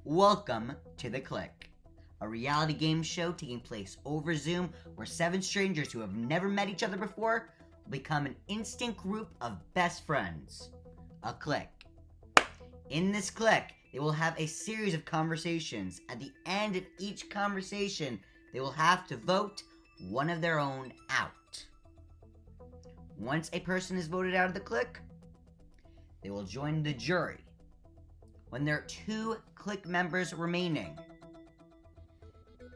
Welcome to The Clique, a reality game show taking place over Zoom where 7 strangers who have never met each other before will become an instant group of best friends. A clique. In this clique, they will have a series of conversations. At the end of each conversation, they will have to vote one of their own out. Once a person is voted out of the clique, they will join the jury. When there are 2 clique members remaining,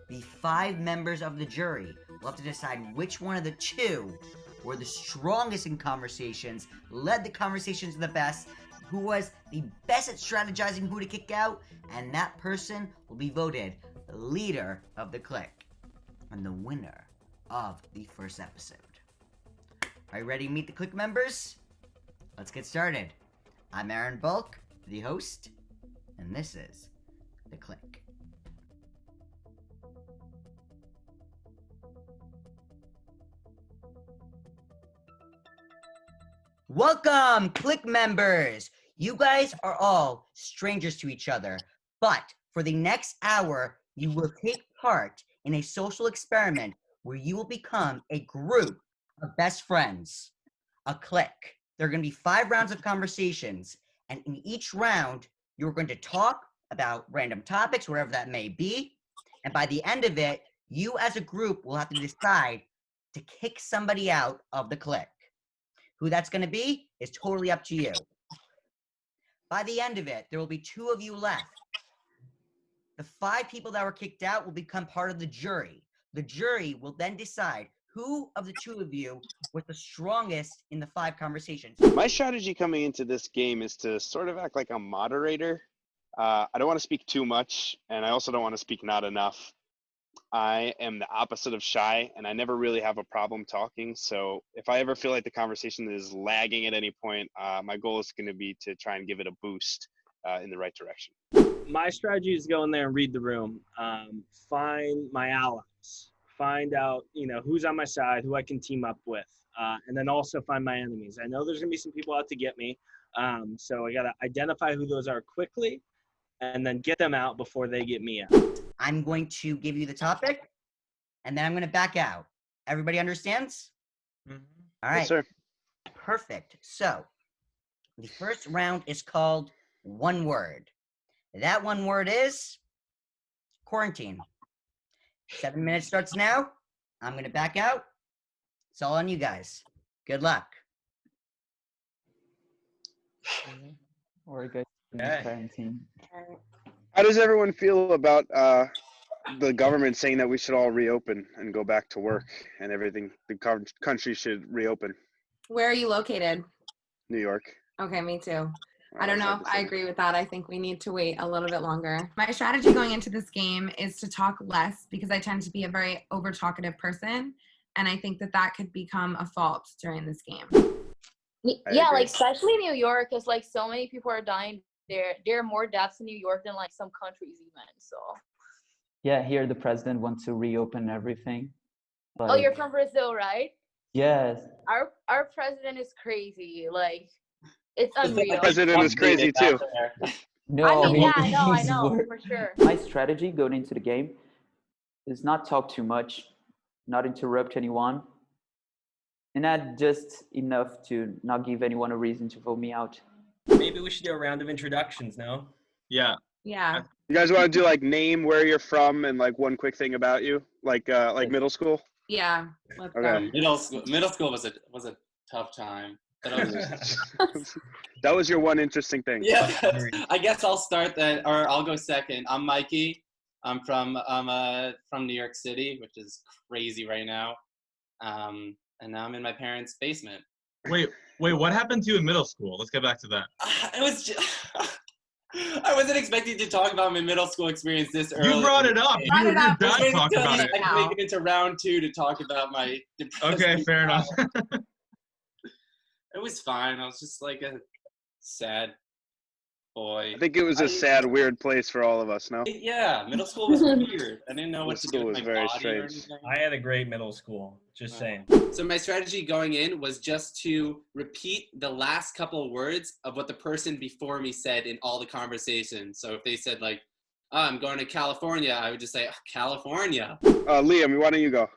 the 5 members of the jury will have to decide which one of the 2 were the strongest in conversations, led the conversations the best, who was the best at strategizing who to kick out, and that person will be voted leader of the clique and the winner of the first episode. Are you ready to meet the clique members? Let's get started. I'm Aaron Bulk, the host, and this is The Clique. Welcome, clique members! You guys are all strangers to each other, but for the next hour, you will take part in a social experiment where you will become a group of best friends, a clique. There are going to be 5 rounds of conversations, and in each round, you're going to talk about random topics, wherever that may be, and by the end of it, you as a group will have to decide to kick somebody out of the clique. Who that's going to be is totally up to you. By the end of it, there will be 2 of you left. The 5 people that were kicked out will become part of the jury. The jury will then decide who of the 2 of you was the strongest in the 5 conversations. My strategy coming into this game is to sort of act like a moderator. I don't want to speak too much, and I also don't want to speak not enough. I am the opposite of shy, and I never really have a problem talking. So if I ever feel like the conversation is lagging at any point, my goal is going to be to try and give it a boost in the right direction. My strategy is to go in there and read the room, find my allies, find out, who's on my side, who I can team up with, and then also find my enemies. I know there's going to be some people out to get me, so I got to identify who those are quickly and then get them out before they get me out. I'm going to give you the topic, and then I'm going to back out. Everybody understands? Mm-hmm. All right. Yes, sir. Perfect. So, the first round is called one word. That one word is quarantine. 7 minutes starts now. I'm going to back out. It's all on you guys. Good luck. Or guys in Okay. quarantine. How does everyone feel about the government saying that we should all reopen and go back to work and everything? The country should reopen. Where are you located? New York. Okay, me too. I Oh, don't know if I agree with that. I think we need to wait a little bit longer. My strategy going into this game is to talk less because I tend to be a very over talkative person. And I think that that could become a fault during this game. Yeah, agree. like especially New York, because like so many people are dying there. There are more deaths in New York than like some countries even. So. Yeah, here the president wants to reopen everything. Oh, you're from Brazil, right? Yes. Our president is crazy. Like, it's unreal. The president is crazy too. No, I mean, yeah, I he's know, worse. for sure. My strategy going into the game is not talk too much, not interrupt anyone, and not just enough to not give anyone a reason to vote me out. Maybe we should do a round of introductions, no? Yeah. Yeah. You guys want to do like name, where you're from, and like one quick thing about you, like middle school? Yeah. Let's Okay. go. Middle school was a tough time. But I was That was your one interesting thing. yeah, I guess I'll start then, or I'll go second. I'm Mikey. I'm from New York City, which is crazy right now. And now I'm in my parents' basement. Wait, what happened to you in middle school? Let's get back to that. It was just, I wasn't expecting to talk about my middle school experience this early. You brought it up. Brought You it up. done talk about it. I can make it into round 2 to talk about my depressing Okay, fair enough. It was fine. I was just like a sad boy. I think it was a sad, weird place for all of us. No. Yeah, middle school was weird. I didn't know what to do Middle with school my was body very or strange. anything. I had a great middle school, just saying. So my strategy going in was just to repeat the last couple of words of what the person before me said in all the conversations. So if they said like, I'm going to California, I would just say, California. Liam, why don't you go?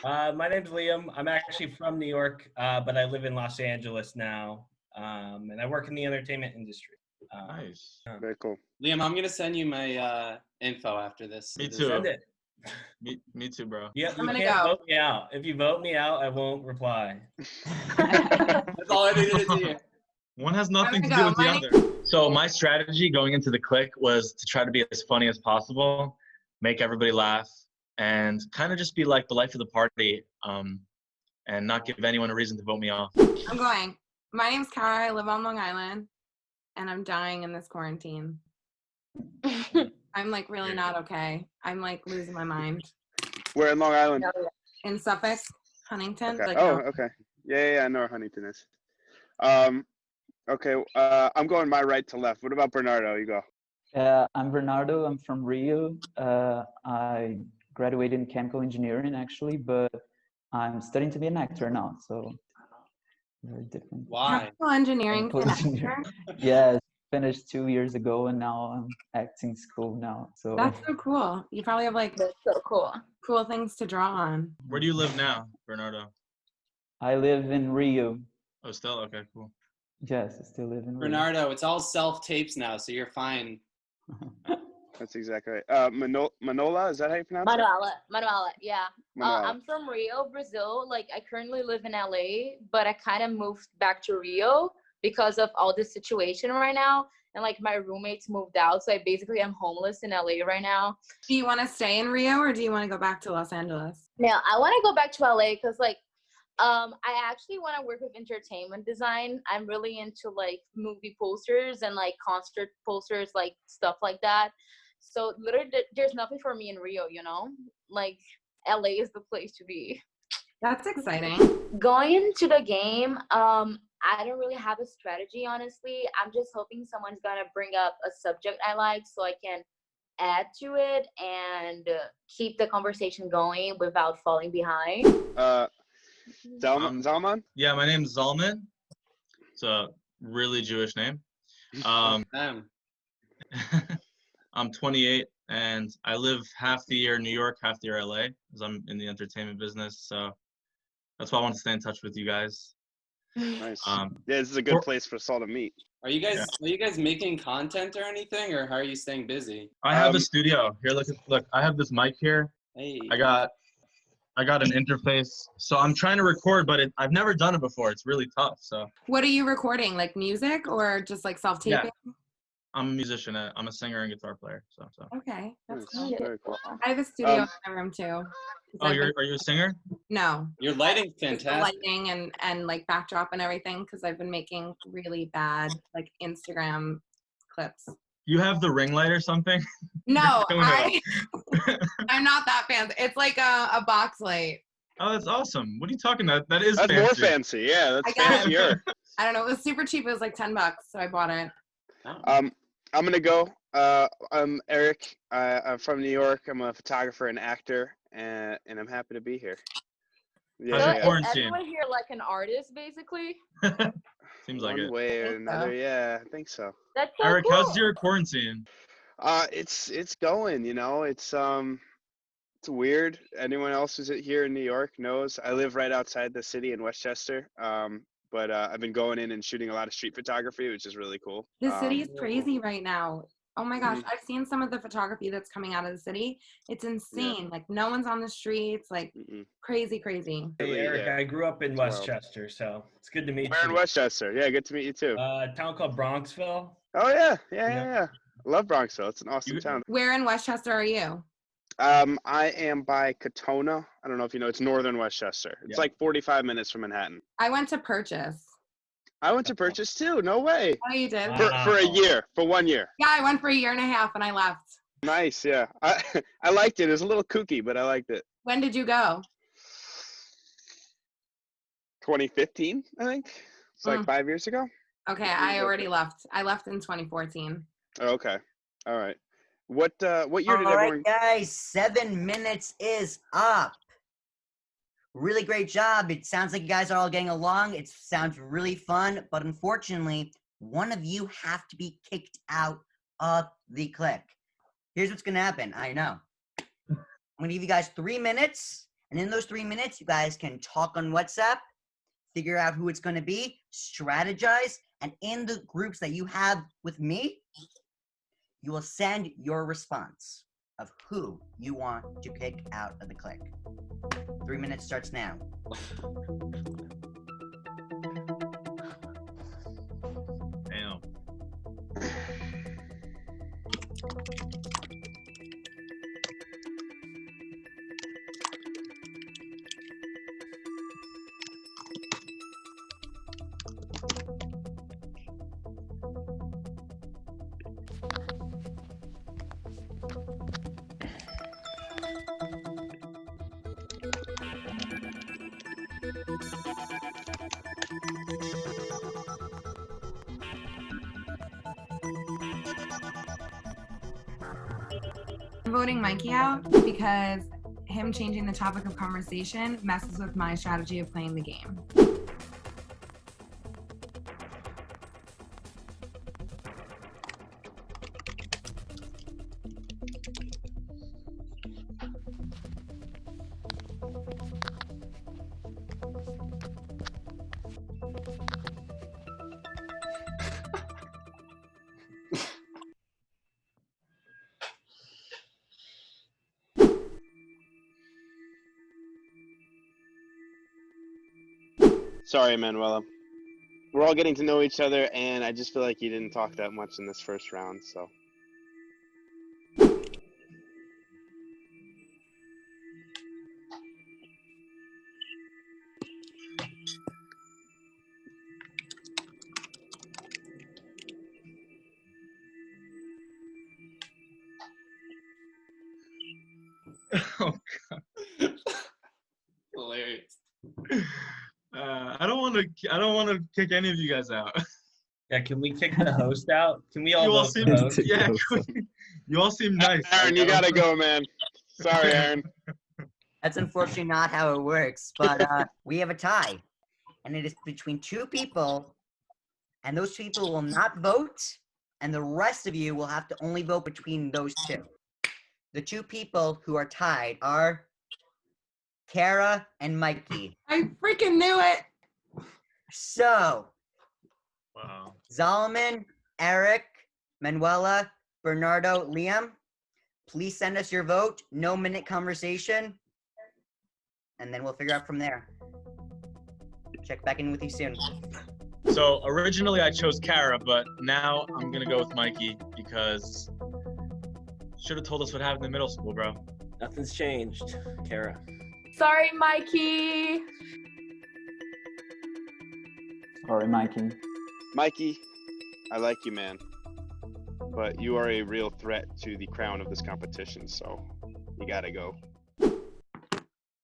My name's Liam. I'm actually from New York, but I live in Los Angeles now, and I work in the entertainment industry. Nice. Very cool. Liam, I'm going to send you my info after this. Me too. Send it. Me too, bro. Yeah, I'm you gonna can't go. vote me out. If you vote me out, I won't reply. That's all I needed to hear. One has nothing to gonna do with go. the My other. So my strategy going into the clique was to try to be as funny as possible, make everybody laugh, and kind of just be like the life of the party, and not give anyone a reason to vote me off. I'm going. My name's Kara. I live on Long Island, and I'm dying in this quarantine. I'm like really not okay. I'm like losing my mind. We're in Long Island. In Suffolk, Huntington. Okay. Like, Oh, no. okay. Yeah, I know where Huntington is. Okay. I'm going my right to left. What about Bernardo? You go. I'm Bernardo. I'm from Rio. I graduated in chemical engineering, actually, but I'm studying to be an actor now. So very different. Why? Chemical engineering. Chemical engineering. Yeah, finished 2 years ago, and now I'm acting school now. So That's so cool. You probably have like That's so cool. cool things to draw on. Where do you live now, Bernardo? I live in Rio. Oh, still? Okay, cool. Yes, I still live in Rio. Bernardo, it's all self-tapes now, so you're fine. That's exactly right. Manola, is that how you pronounce it? Manuela, yeah. Manuela. I'm from Rio, Brazil. Like, I currently live in LA, but I kind of moved back to Rio because of all this situation right now. And like my roommates moved out, so I basically am homeless in LA right now. Do you want to stay in Rio or do you want to go back to Los Angeles? Now, I want to go back to LA because like, I actually want to work with entertainment design. I'm really into like movie posters and like concert posters, like stuff like that. So literally, there's nothing for me in Rio, you know? Like, LA is the place to be. That's exciting. Going into the game, I don't really have a strategy, honestly. I'm just hoping someone's gonna bring up a subject I like so I can add to it and keep the conversation going without falling behind. Zalman? Yeah, my name's Zalman. It's a really Jewish name. Damn. I'm 28, and I live half the year in New York, half the year LA, because I'm in the entertainment business. So that's why I want to stay in touch with you guys. Nice. Yeah, this is a good place for us all to meet. Are you guys making content or anything, or how are you staying busy? I have a studio here. Look. I have this mic here. Hey. I got an interface. So I'm trying to record, but I've never done it before. It's really tough. So. What are you recording? Like music or just like self-taping? Yeah. I'm a musician. I'm a singer and guitar player. So. Okay, that's Nice. cool. Very cool. I have a studio in my room too. Oh, are you a singer? No. Your lighting's Just the fantastic. lighting and like backdrop and everything because I've been making really bad like Instagram clips. You have the ring light or something? No, What's going I'm not that fancy. It's like a box light. Oh, that's awesome. What are you talking about? That's fancy. More fancy. Yeah, that's I got it. fancier. I don't know. It was super cheap. It was like $10, so I bought it. I'm gonna go. I'm Eric. I'm from New York. I'm a photographer and actor, and I'm happy to be here. How's So your is quarantine? everyone here like an artist, basically? Seems like One it. way or think so. another. Yeah, I think so. That's so Eric, cool. how's your quarantine? It's going. You know, it's weird. Anyone else who's here in New York knows I live right outside the city in Westchester. But I've been going in and shooting a lot of street photography, which is really cool. The city is crazy right now. Oh my gosh, I've seen some of the photography that's coming out of the city. It's insane. Like no one's on the streets. Like crazy. Hey, Eric, Yeah. I grew up in It's wild. Westchester, so it's good to meet Where in you. Westchester? Yeah, good to meet you too. A town called Bronxville. Oh yeah. I love Bronxville. It's an awesome town. Where in Westchester are you? I am by Katona. I don't know if you know. It's northern Westchester. It's like 45 minutes from Manhattan. I went to Purchase. I went to Purchase too. No way. Oh, you did? For a year, for 1 year. Yeah, I went for a year and a half and I left. Nice, yeah. I liked it. It was a little kooky, but I liked it. When did you go? 2015, I think. It's like 5 years ago. Okay, I already left. I left in 2014. Oh, okay. All right. What year did All right, everyone? guys, 7 minutes is up. Really great job. It sounds like you guys are all getting along. It sounds really fun, but unfortunately, one of you have to be kicked out of the clique. Here's what's gonna happen. I know. I'm gonna give you guys 3 minutes, and in those 3 minutes, you guys can talk on WhatsApp, figure out who it's gonna be, strategize, and in the groups that you have with me, you will send your response of who you want to kick out of the clique. 3 minutes starts now. Damn. I'm voting Mikey out because him changing the topic of conversation messes with my strategy of playing the game. Sorry, Manuela. We're all getting to know each other, and I just feel like you didn't talk that much in this first round, so. Oh, Hilarious. I don't want to kick any of you guys out. Yeah, can we kick the host out? Can we all You all vote seem the host? yeah. You all seem nice. Aaron, you gotta go, man. Sorry, Aaron. That's unfortunately not how it works, but we have a tie, and it is between 2 people, and those people will not vote, and the rest of you will have to only vote between those 2. The 2 people who are tied are Kara and Mikey. I freaking knew it! So, Wow. Zalman, Eric, Manuela, Bernardo, Liam, please send us your vote. No minute conversation. And then we'll figure out from there. Check back in with you soon. So originally I chose Kara, but now I'm gonna go with Mikey because should have told us what happened in middle school, bro. Nothing's changed, Kara. Sorry, Mikey. Sorry, Mikey. Mikey, I like you, man. But you are a real threat to the crown of this competition, so you gotta go.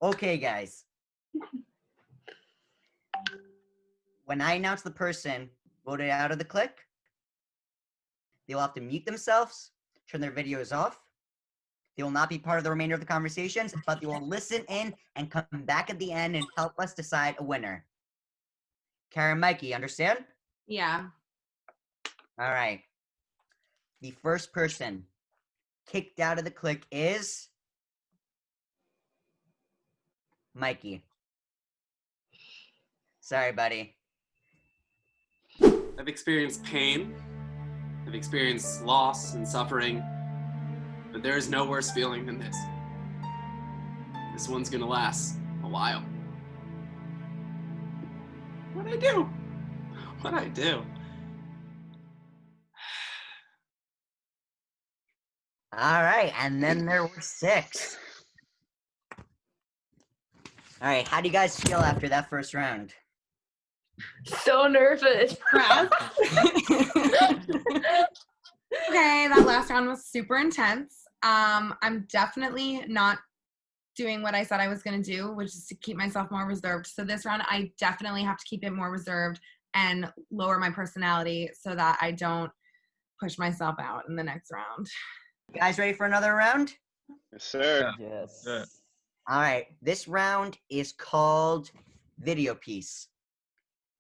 Okay, guys. When I announce the person voted out of the clique, they will have to mute themselves, turn their videos off. They will not be part of the remainder of the conversations, but they will listen in and come back at the end and help us decide a winner. Karen, Mikey, understand? Yeah. All right. The first person kicked out of the clique is Mikey. Sorry, buddy. I've experienced pain. I've experienced loss and suffering. But there is no worse feeling than this. This one's gonna last a while. What'd I do? What'd I do? All right, and then there were 6. All right, how do you guys feel after that first round? So nervous. Okay, that last round was super intense. I'm definitely not doing what I said I was going to do, which is to keep myself more reserved. So this round, I definitely have to keep it more reserved and lower my personality so that I don't push myself out in the next round. You guys ready for another round? Yes, sir. Yes. Yeah. All right, this round is called Video Piece.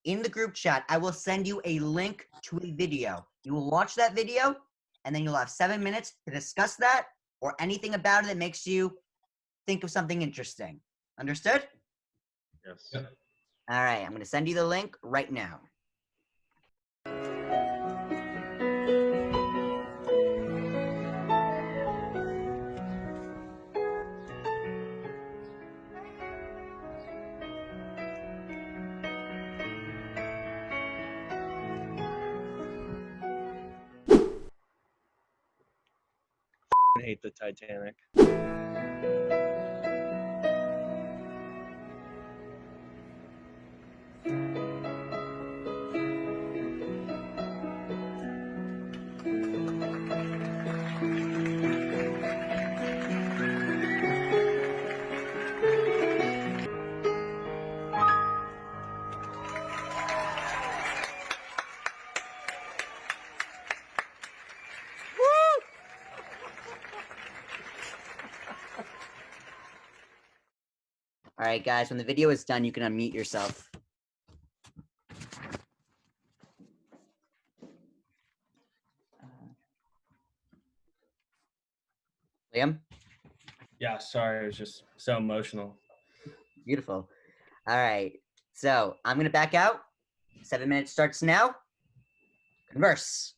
In the group chat, I will send you a link to a video. You will watch that video, and then you'll have 7 minutes to discuss that or anything about it that makes you think of something interesting. Understood? Yes. All right, I'm going to send you the link right now. I hate the Titanic. All right, guys, when the video is done, you can unmute yourself. Liam? Yeah, sorry, it was just so emotional. Beautiful. All right, so I'm going to back out. 7 minutes starts now. Converse.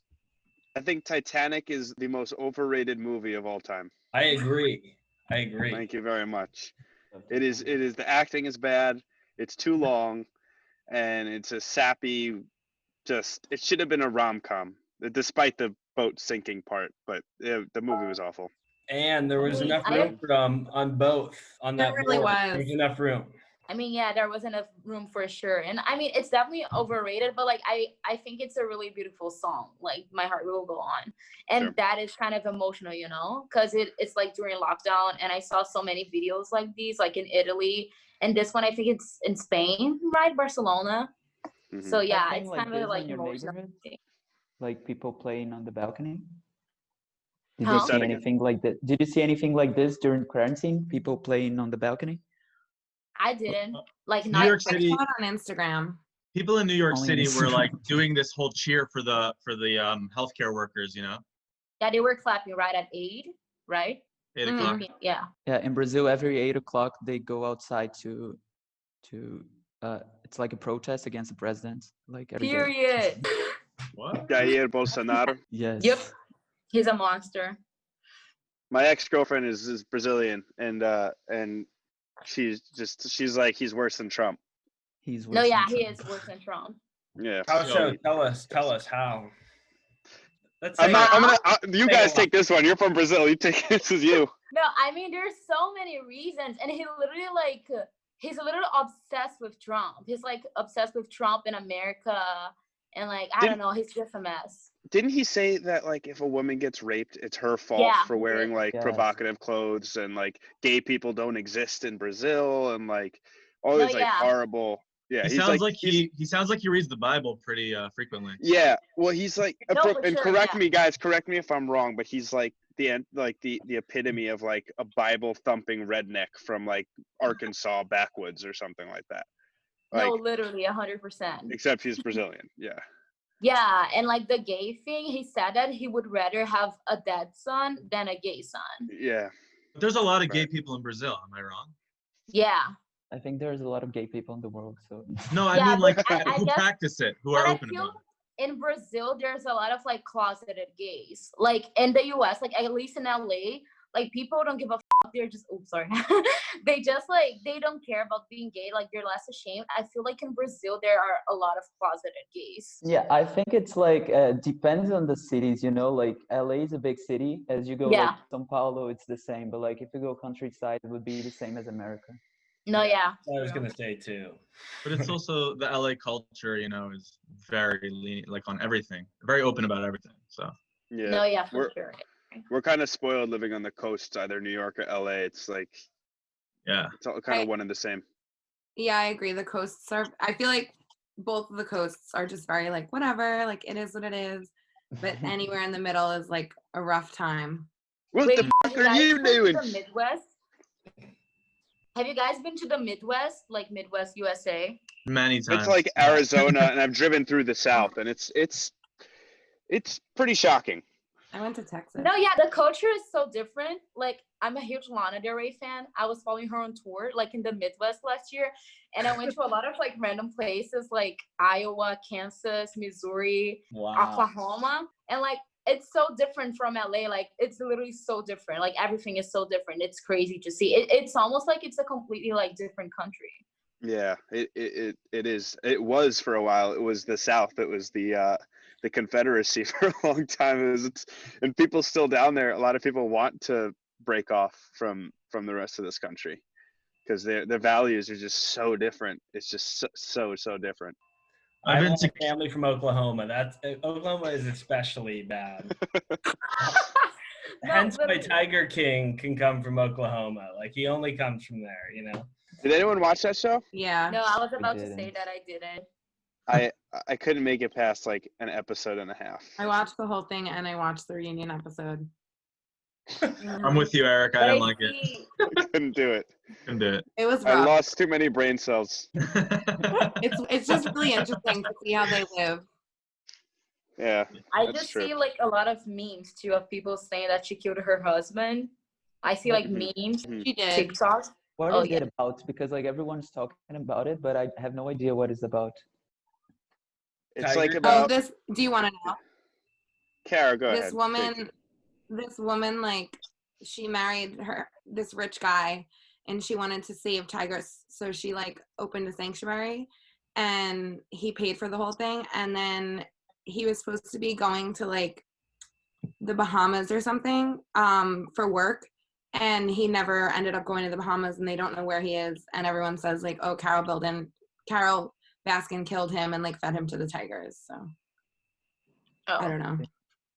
I think Titanic is the most overrated movie of all time. I agree. Thank you very much. It is. The acting is bad. It's too long, and it's a sappy. It should have been a rom-com, despite the boat sinking part. But the movie was awful. And there was I mean, enough I- room for on both on There that really board. was. There was enough room. I mean, yeah, there was enough room for sure. And I mean, it's definitely overrated, but like, I think it's a really beautiful song. Like, My Heart Will Go On. And Sure. that is kind of emotional, you know, because it's like during lockdown. And I saw so many videos like these, like in Italy. And this one, I think it's in Spain, right? Barcelona. Mhm. So yeah, Something it's like kind of this like in your emotional. neighborhood? Like people playing on the balcony? Did Huh? you Say see that again. anything like that? Did you see anything like this during quarantine? People playing on the balcony? I didn't. Like, New not York I City, saw it on Instagram. people in New York Only on City were like Instagram. doing this whole cheer for the healthcare workers, you know, Yeah, they were clapping right at 8, right? 8 o'clock. Mhm. Yeah. Yeah, in Brazil, every 8 o'clock they go outside to it's like a protest against the president. Like every day. Period. What? Jair Bolsonaro. Yes. Yep. He's a monster. My ex-girlfriend is Brazilian, and she's like, he's worse than Trump. He's worse No, yeah, than he Trump. is worse than Trump. Yeah. How so so? he- Tell us how. Let's I'm say not. I'm How? gonna. You Say guys a lot. take this one. You're from Brazil. You take this is you. No, I mean, there's so many reasons. And he literally, like, he's literally obsessed with Trump. He's, like, obsessed with Trump in America. And, like, I don't know, he's just a mess. Didn't he say that like if a woman gets raped, it's her fault Yeah, for he wearing did. like Yes. provocative clothes, and like gay people don't exist in Brazil, and like all No, these like yeah. horrible. Yeah, He he's sounds like he's- he sounds like he reads the Bible pretty frequently. Yeah, well, he's like, No, for and sure, correct yeah. me, guys, correct me if I'm wrong, but he's like the epitome of like a Bible thumping redneck from like Arkansas backwoods or something like that. Like, No, literally 100%. except he's Brazilian. Yeah. Yeah, and like the gay thing, he said that he would rather have a dead son than a gay son. Yeah. There's a lot of gay Right. people in Brazil. Am I wrong? Yeah. I think there's a lot of gay people in the world. So No, I Yeah, mean like but I who guess- practice it, who are But I open feel about it. in Brazil, there's a lot of like closeted gays. Like in the US, like at least in LA, like people don't give a fuck. They're just, oops, sorry. They just like, they don't care about being gay. Like you're less ashamed. I feel like in Brazil, there are a lot of closeted gays. yeah, I think it's like depends on the cities, you know, like LA is a big city. As you go like Yeah. São Paulo, it's the same. But like if you go countryside, it would be the same as America. No, yeah. I was gonna say too. But it's also the LA culture, you know, is very lenient, like on everything, very open about everything. So Yeah. No, yeah, for We're- sure. We're kind of spoiled living on the coast, either New York or LA. It's like yeah, it's all kind of Right. one and the same. Yeah, I agree. The coasts are, I feel like both of the coasts are just very like, whatever, like it is what it is. But anywhere in the middle is like a rough time. What Wait, the have fuck are guys you been to doing? the Midwest? Have you guys been to the Midwest, like Midwest USA? many times. It's like Arizona, and I've driven through the South, and it's pretty shocking. I went to Texas. No, yeah, the culture is so different. Like, I'm a huge Lana Del Rey fan. I was following her on tour, like in the Midwest last year, and I went to a lot of like random places, like Iowa, Kansas, Missouri, Wow. Oklahoma, and like it's so different from LA. Like, it's literally so different. Like, everything is so different. It's crazy to see. It's almost like it's a completely like different country. Yeah, it is. It was for a while. It was the South. It was the Confederacy for a long time. And people still down there. A lot of people want to break off from the rest of this country because their values are just so different. It's just so different. I have a family from Oklahoma. Oklahoma is especially bad. Hence why Tiger King can come from Oklahoma. Like, he only comes from there, you know? Did anyone watch that show? Yeah. No, I was about to say that I didn't. I couldn't make it past like an episode and a half. I watched the whole thing and I watched the reunion episode. I'm with you, Eric. I didn't like it. I couldn't do it. Couldn't do it. It was I rough. lost too many brain cells. It's just really interesting to see how they live. Yeah, I that's just true. see like a lot of memes too of people saying that she killed her husband. I see like memes, She did. TikToks. What is it about? Because like everyone's talking about it, but I have no idea what it's about. It's like Tiger- about Do you want to know? Kara, go This ahead. woman, like, she married this rich guy, and she wanted to save tigers, so she like opened a sanctuary, and he paid for the whole thing, and then he was supposed to be going to like the Bahamas or something for work, and he never ended up going to the Bahamas, and they don't know where he is, and everyone says like, oh, Carol Baskin killed him and like fed him to the tigers. So I don't know.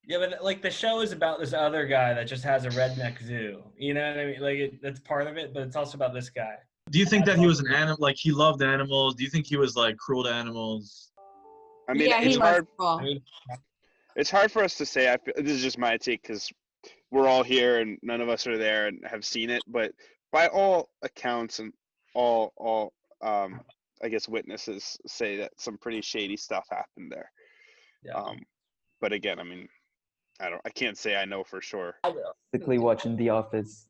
Yeah, but like the show is about this other guy that just has a redneck zoo. You know what I mean? Like that's part of it, but it's also about this guy. Do you think that he was an animal? Like he loved animals? Do you think he was like cruel to animals? I mean, Yeah, it's hard. Cool. I mean, It's hard for us to say. This is just my take because we're all here and none of us are there and have seen it. But by all accounts and all I guess witnesses say that some pretty shady stuff happened there. yeah. But again, I mean, I can't say I know for sure. I will. Basically watching The Office.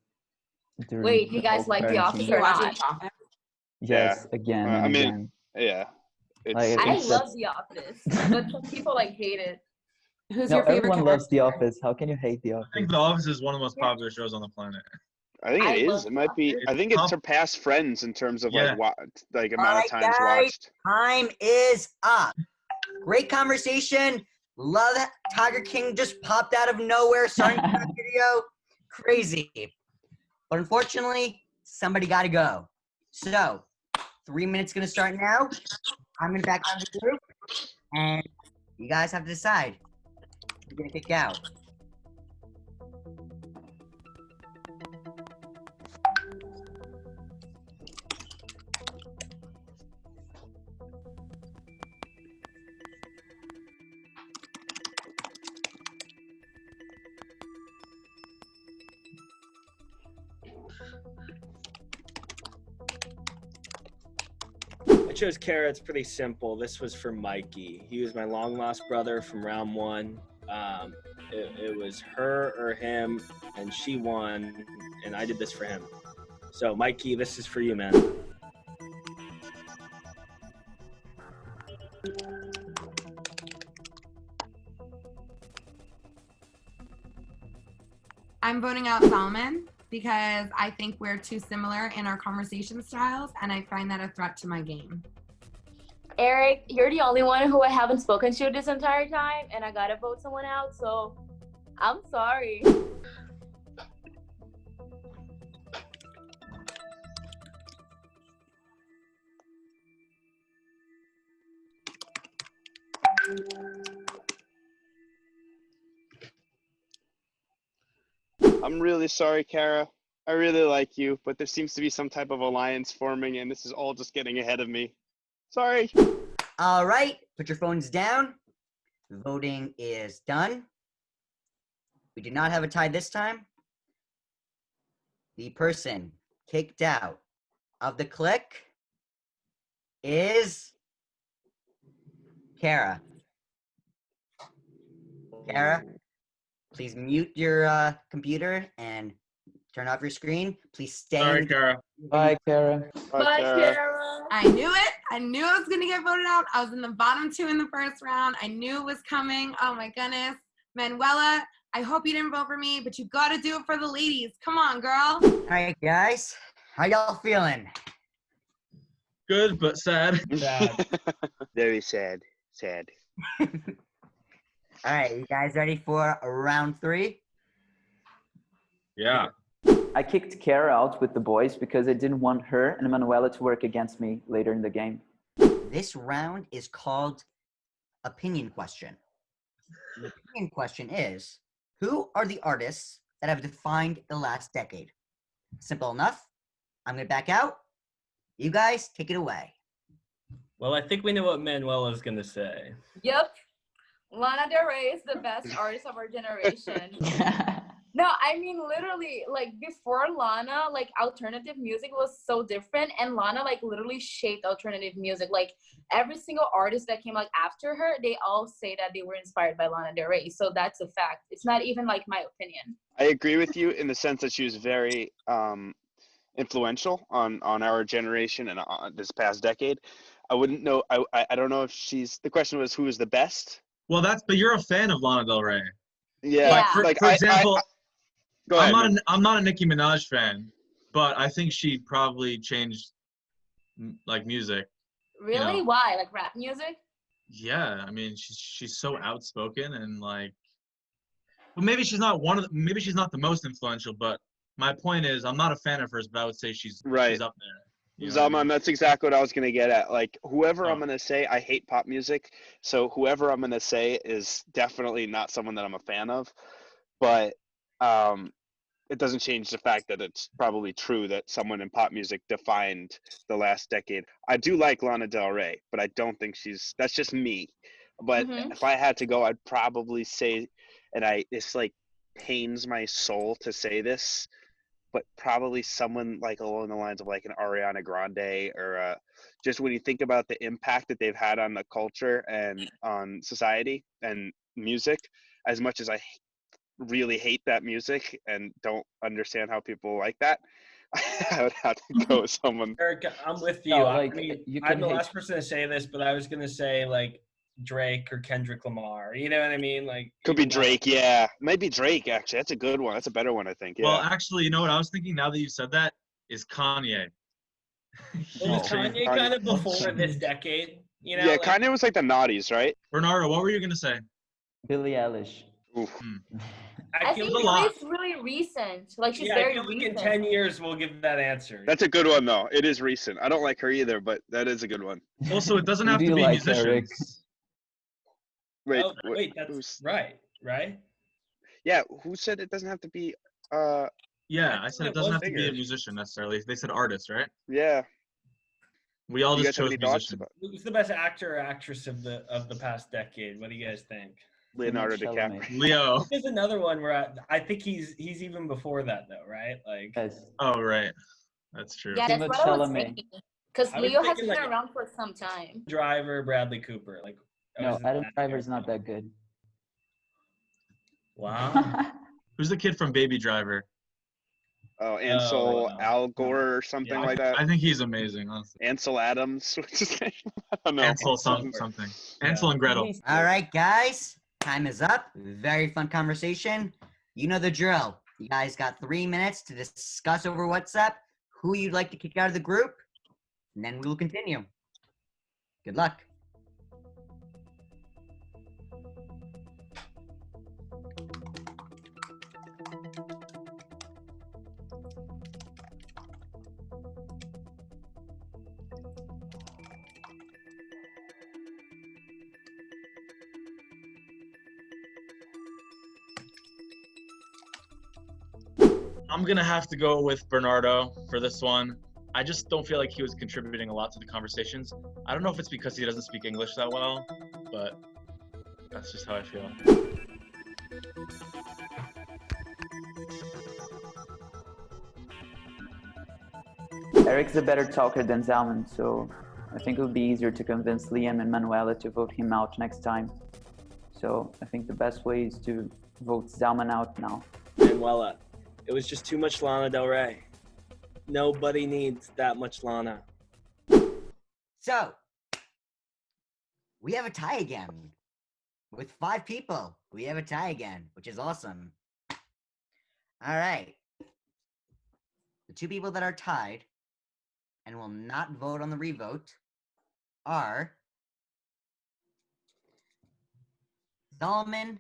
during Wait, you the guys whole like The Office quarantine. or Watching not? The Office? Yes, again and I mean, again. yeah. It's, Like, I it's love The Office, but some people like hate it. Who's No, your favorite everyone character? loves The Office. How can you hate The I Office? think The Office is one of the most popular shows on the planet. I think I it love is. It The might be. Office. I think it surpassed Friends in terms of Yeah. like amount Alright, of times guys. watched. Time is up. Great conversation. Love that Tiger King just popped out of nowhere starting the video. Crazy. But unfortunately, somebody got to go. So 3 minutes going to start now. I'm going to back out of the group. And you guys have to decide. You're going to kick out. I chose Kara. It's pretty simple. This was for Mikey. He was my long lost brother from round one. It was her or him, and she won, and I did this for him. So, Mikey, this is for you, man. I'm voting out Solomon because I think we're too similar in our conversation styles, and I find that a threat to my game. Eric, you're the only one who I haven't spoken to this entire time, and I gotta vote someone out, so I'm sorry. I'm really sorry, Kara. I really like you, but there seems to be some type of alliance forming, and this is all just getting ahead of me. Sorry. All right, put your phones down. Voting is done. We did not have a tie this time. The person kicked out of the clique is Kara. Kara, please mute your computer and turn off your screen. Please stay. Sorry, Kara. Bye, Kara. Bye, Kara. Kara. I knew it. I knew I was going to get voted out. I was in the bottom 2 in the first round. I knew it was coming. Oh, my goodness. Manuela, I hope you didn't vote for me, but you got to do it for the ladies. Come on, girl. All right, guys. How y'all feeling? Good, but sad. Sad. Very sad. Sad. All right, you guys ready for round 3? Yeah. I kicked Kara out with the boys because I didn't want her and Manuela to work against me later in the game. This round is called Opinion Question. The opinion question is, who are the artists that have defined the last decade? Simple enough. I'm going to back out. You guys take it away. Well, I think we know what Manuela's gonna say. Yep. Lana Del Rey is the best artist of our generation. No, I mean, literally, like, before Lana, like, alternative music was so different, and Lana, like, literally shaped alternative music. Like, every single artist that came, like, after her, they all say that they were inspired by Lana Del Rey. So that's a fact. It's not even, like, my opinion. I agree with you in the sense that she was very influential on our generation and this past decade. I wouldn't know. I don't know if she's. The question was, who is the best? Well, but you're a fan of Lana Del Rey. Yeah. Yeah. For Like, example, go ahead. I'm not a Nicki Minaj fan, but I think she probably changed like music. Really? know. Why? Like, rap music? Yeah, I mean she's so outspoken and like. Well, maybe she's not the most influential, but my point is I'm not a fan of hers, but I would say she's Right. up there. You know what I Zalman, mean? that's exactly what I was going to get at. Like, whoever I'm Oh. going to say, I hate pop music. So whoever I'm going to say is definitely not someone that I'm a fan of. But it doesn't change the fact that it's probably true that someone in pop music defined the last decade. I do like Lana Del Rey, but I don't think that's just me. But if I had to go, I'd probably say, and it's like pains my soul to say this, but probably someone like along the lines of like an Ariana Grande or just when you think about the impact that they've had on the culture and on society and music, as much as I really hate that music and don't understand how people like that, I would have to go with someone. Eric, I'm with you. No, I like, mean, you I'm can the hate- last person to say this, but I was gonna say like Drake or Kendrick Lamar. You know what I mean? Like Could be even though- Drake, yeah. Maybe Drake, actually. That's a good one. That's a better one, I think. Yeah. Well, actually, you know what I was thinking now that you said that is Kanye. Well, was Oh, Kanye Kanye. kind of before this decade? You know, yeah, like, Kanye was like the naughties, right? Bernardo, what were you gonna say? Billie Eilish. Oof. I feel think a lot. it's really recent. Like, she's yeah, I very feel like in recent. 10 years we'll give that answer. That's a good one, though. It is recent. I don't like her either, but that is a good one. Also, it doesn't Who have do to you be like, Eric? musicians. Wait, oh, wait, that's who's- right. Yeah, who said it doesn't have to be? Yeah, I I thought said it it doesn't was have to be a bigger. musician necessarily. They said artist, right? Yeah. We all You just guys have chose any thoughts musician. about Who's the best actor or actress of the past decade? What do you guys think? Leonardo Chalamet. DiCaprio? Leo. There's another one where I think he's even before that though, right? Like Yes. Oh, right. That's true. Yeah, that's Timothée what I was Chalamet. thinking. Because I was Leo has thinking, been like, around for some time. Driver, Bradley Cooper. Like I No, was in Adam that Driver's area. not that good. Wow. Who's the kid from Baby Driver? Oh, Ansel Oh, Al Gore or something yeah, like that. I think he's amazing, honestly. Ansel Adams. What's his name? I don't know. Ansel Something. something. Yeah. Ansel and Gretel. All right, guys. Time is up. Very fun conversation. You know the drill. You guys got 3 minutes to discuss over WhatsApp who you'd like to kick out of the group, and then we will continue. Good luck. I'm gonna have to go with Bernardo for this one. I just don't feel like he was contributing a lot to the conversations. I don't know if it's because he doesn't speak English that well, but that's just how I feel. Eric's a better talker than Zalman, so I think it would be easier to convince Liam and Manuela to vote him out next time. So I think the best way is to vote Zalman out now. Manuela. It was just too much Lana Del Rey. Nobody needs that much Lana. So, we have a tie again. With 5 people, we have a tie again, which is awesome. All right. The 2 people that are tied and will not vote on the revote are Solomon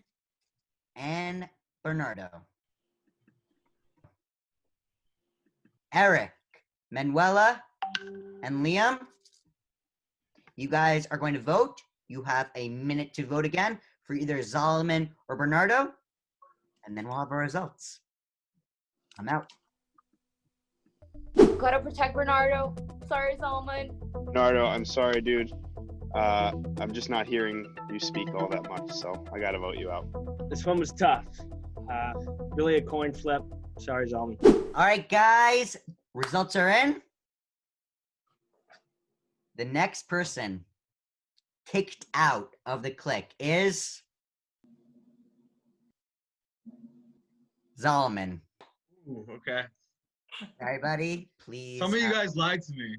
and Bernardo. Eric, Manuela, and Liam, you guys are going to vote. You have a minute to vote again for either Solomon or Bernardo, and then we'll have our results. I'm out. Gotta protect Bernardo. Sorry, Solomon. Nardo, I'm sorry, dude. I'm just not hearing you speak all that much, so I gotta vote you out. This one was tough. Really a coin flip. Sorry, Zalman. All right, guys, results are in. The next person kicked out of the clique is Zalman. Ooh, okay. Everybody, please. Some of you guys lied to me.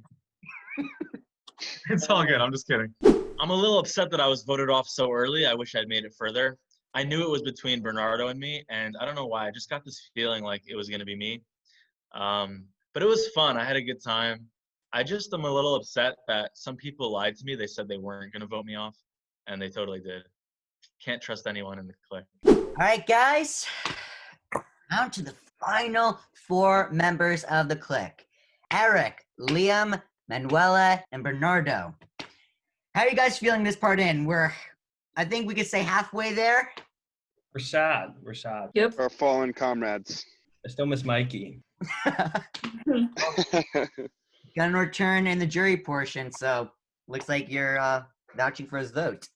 It's all good. I'm just kidding. I'm a little upset that I was voted off so early. I wish I'd made it further. I knew it was between Bernardo and me, and I don't know why. I just got this feeling like it was going to be me. But it was fun. I had a good time. I just am a little upset that some people lied to me. They said they weren't going to vote me off, and they totally did. Can't trust anyone in the clique. All right, guys. Down to the final 4 members of the clique. Eric, Liam, Manuela, and Bernardo. How are you guys feeling this part in? I think we could say halfway there. We're sad. We're sad. Yep. Our fallen comrades. I still miss Mikey. Gonna return in the jury portion, so looks like you're vouching for his vote.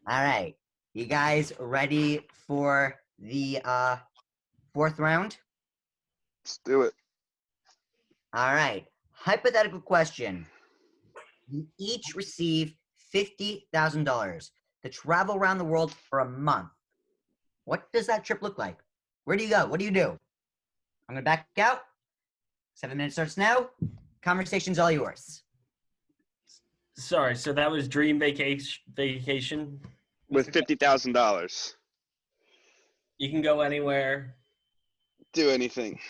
All right. You guys ready for the 4th round? Let's do it. All right. Hypothetical question. You each receive $50,000 to travel around the world for a month. What does that trip look like? Where do you go? What do you do? I'm going to back out. 7 minutes starts now. Conversation's all yours. Sorry, so that was dream vacation? With $50,000. You can go anywhere. Do anything.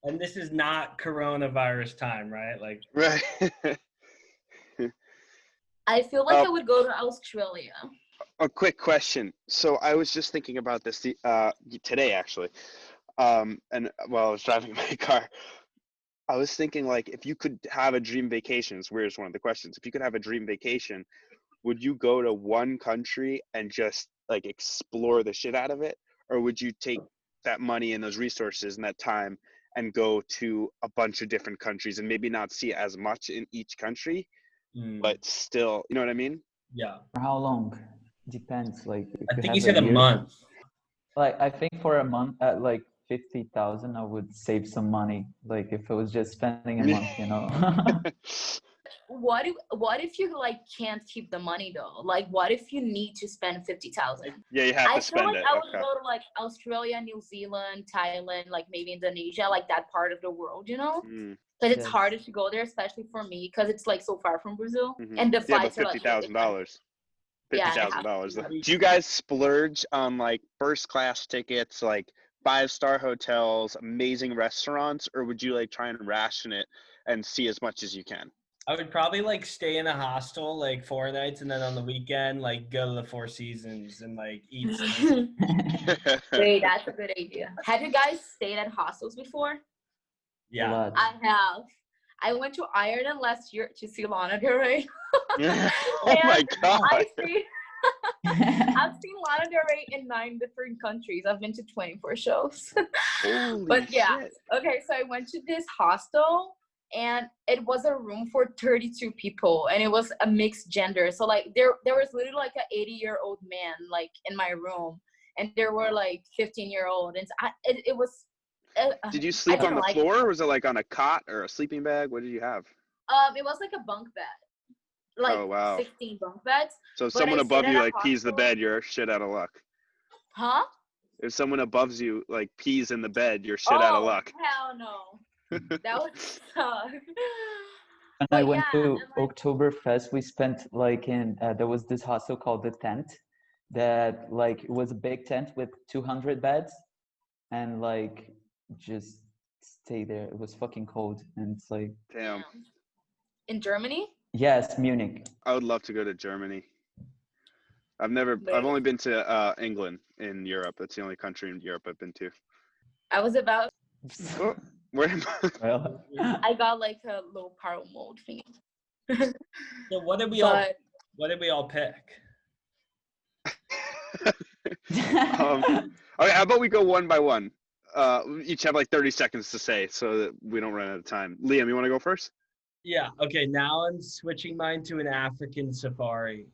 And this is not coronavirus time, right? Like, Right. I feel like I would go to Australia. A quick question. So I was just thinking about this today, actually. And while I was driving my car, I was thinking, like, if you could have a dream vacation, it's weird, it's one of the questions. If you could have a dream vacation, would you go to one country and just, like, explore the shit out of it? Or would you take that money and those resources and that time and go to a bunch of different countries and maybe not see as much in each country, but still, you know what I mean? yeah. For how long? Depends. Like, if I you think have he said a year- month. Like, I think for a month at like 50,000, I would save some money. Like, if it was just spending a month, you know. What if you like can't keep the money though? Like, what if you need to spend 50,000? Yeah, you have I to feel spend like it. I would Okay. go to like Australia, New Zealand, Thailand, like maybe Indonesia, like that part of the world, you know? Mm, Because it's Yes. harder to go there, especially for me, because it's like so far from Brazil, mhm. and the Yeah, but flights are like $50,000. Yeah, it has $50,000. to be. Do you guys splurge on, like, first class tickets, like 5-star hotels, amazing restaurants, or would you, like, try and ration it and see as much as you can? I would probably like stay in a hostel like 4 nights, and then on the weekend like go to the Four Seasons and like eat. Wait, that's a good idea. Have you guys stayed at hostels before? Yeah. But I have. I went to Ireland last year to see Lana Del Rey. Oh my God. I've seen Lana Del Rey in 9 different countries. I've been to 24 shows. Holy But yeah, shit. okay, so I went to this hostel and it was a room for 32 people and it was a mixed gender. So like there was literally like an 80-year-old man like in my room and there were like 15-year-old and it was Did you sleep on the floor, or was it like on a cot or a sleeping bag? What did you have? it was like a bunk bed. Like Oh, wow. 16 bunk beds. So if But someone I above stayed you at a like pees the hostel. bed, you're shit out of luck. Huh? If someone above you like pees in the bed, you're shit out of luck. Hell no. That would suck. When I But went yeah, to and, like, Oktoberfest, we spent like in there was this hostel called the Tent, that like it was a big tent with 200 beds, and like just stay there. It was fucking cold, and it's like Damn. in Germany? yes, Munich. I would love to go to Germany. I've But only been to England in Europe. That's the only country in Europe I've been to. I was about, Oh, where am I? Well, I got like a low power mode thing. So what did we all pick? Okay, how about we go one by one? We each have like 30 seconds to say so that we don't run out of time. Liam, you want to go first? Yeah. Okay. Now I'm switching mine to an African safari.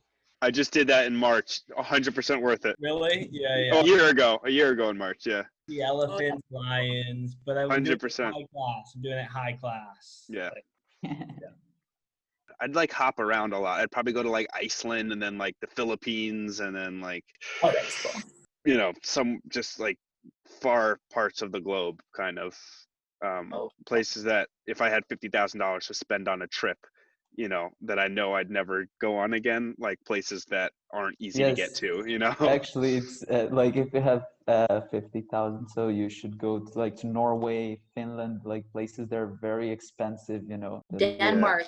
I just did that in March. 100% worth it. Really? Yeah. Oh, Yeah. a year ago in March, yeah. The elephants, lions, but I'm doing it 100%. high class. I'm doing it high class. Yeah. Like, I'd like hop around a lot. I'd probably go to like Iceland and then like the Philippines and then like, Oh, that's cool. you know, some just like far parts of the globe kind of places that if I had $50,000 to spend on a trip, you know, that I know I'd never go on again, like places that aren't easy to get Yes. to, you know? actually, it's like if you have 50,000, so you should go to like to Norway, Finland, like places that are very expensive, you know. Denmark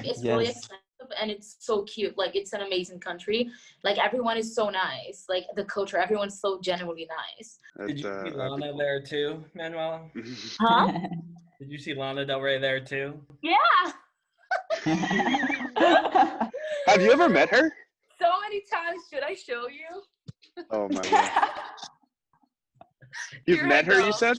is really Yes. expensive and it's so cute. Like, it's an amazing country. Like, everyone is so nice. Like, the culture, everyone's so genuinely nice. did you see Lana there too, Manuel? Huh? Did you see Lana Del Rey there too? Yeah. Have you ever met her? So many times. Should I show you? Oh my God. You've Here met I her, go. you said?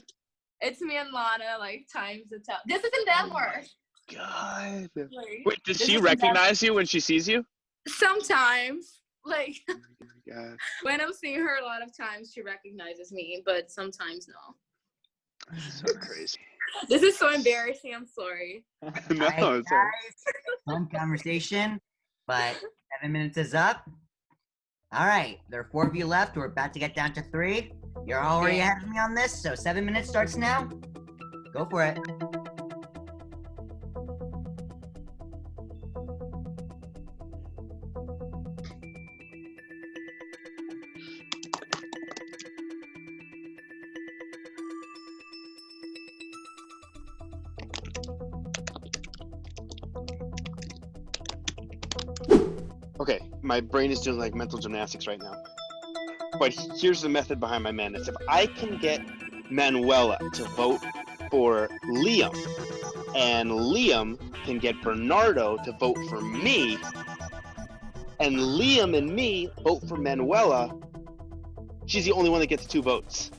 It's me and Lana, like, times a time. This is in Denmark. God. Like, Wait, does this she is in recognize you when she sees you? Sometimes. Like, God. when I'm seeing her a lot of times, she recognizes me, but sometimes no. So crazy. This is so embarrassing. I'm sorry. No, All right, it's all right. guys, fun conversation, but 7 minutes is up. All right, there are 4 of you left. We're about to get down to 3. You're already ahead of me on this, so 7 minutes starts now. Go for it. Okay, my brain is doing like mental gymnastics right now. But here's the method behind my madness. If I can get Manuela to vote for Liam, and Liam can get Bernardo to vote for me, and Liam and me vote for Manuela, she's the only one that gets 2 votes.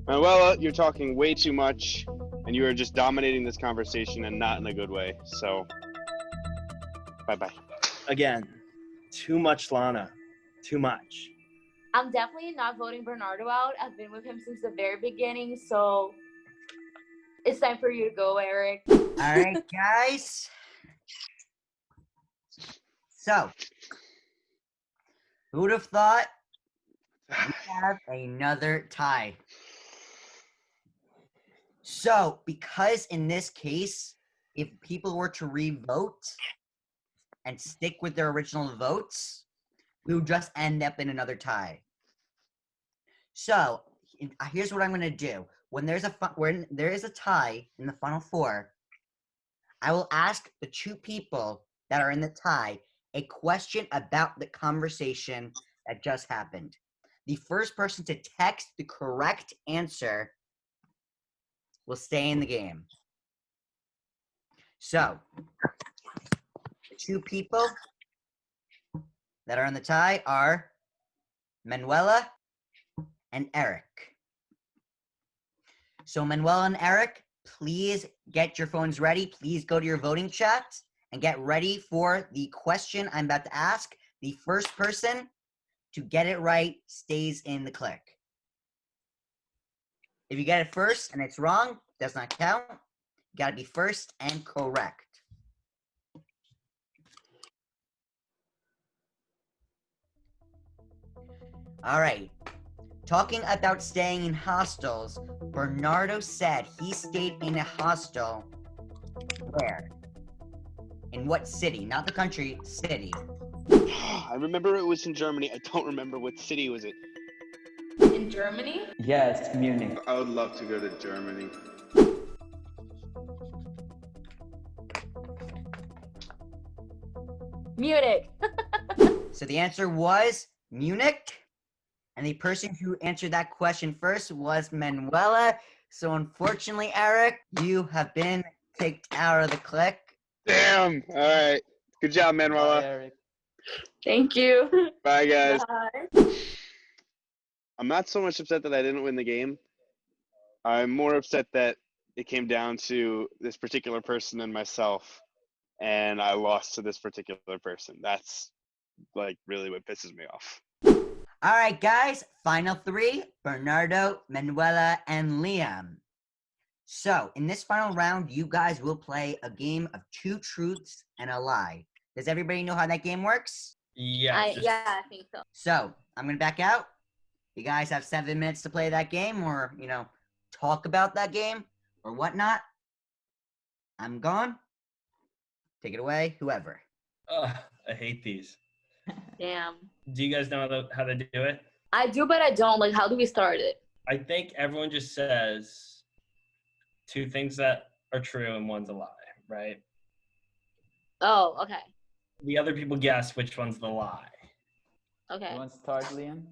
Manuela, you're talking way too much, and you are just dominating this conversation and not in a good way. So, bye-bye. Again, too much Lana. Too much. I'm definitely not voting Bernardo out. I've been with him since the very beginning, so it's time for you to go, Eric. All right, guys. So, who would have thought we have another tie? So, because in this case, if people were to re-vote and stick with their original votes, we would just end up in another tie. So, here's what I'm going to do. When there is a tie in the final 4, I will ask the 2 people that are in the tie a question about the conversation that just happened. The first person to text the correct answer will stay in the game. So, the two people that are on the tie are Manuela and Eric. So, Manuela and Eric, please get your phones ready. Please go to your voting chat and get ready for the question I'm about to ask. The first person to get it right stays in the clique. If you get it first and it's wrong, does not count. You gotta be first and correct. All right. Talking about staying in hostels, Bernardo said he stayed in a hostel where? In what city? Not the country, city. I remember it was in Germany. I don't remember what city was it. In Germany? Yes, Munich. I would love to go to Germany. Munich. So the answer was Munich. And the person who answered that question first was Manuela. So unfortunately, Eric, you have been kicked out of the clique. Damn. All right. Good job, Bye, Manuela. Eric. Thank you. Bye, guys. Bye. I'm not so much upset that I didn't win the game. I'm more upset that it came down to this particular person and myself, and I lost to this particular person. That's like really what pisses me off. All right, guys, final three, Bernardo, Manuela, and Liam. So in this final round, you guys will play a game of 2 truths and a lie. Does everybody know how that game works? Yeah. I think so. So I'm gonna back out. You guys have 7 minutes to play that game or, talk about that game or whatnot. I'm gone. Take it away, whoever. I hate these. Damn. Do you guys know how to do it? I do, but I don't. Like, how do we start it? I think everyone just says 2 things that are true and 1's a lie, right? Oh, okay. The other people guess which one's the lie. Okay. You want to start, Liam?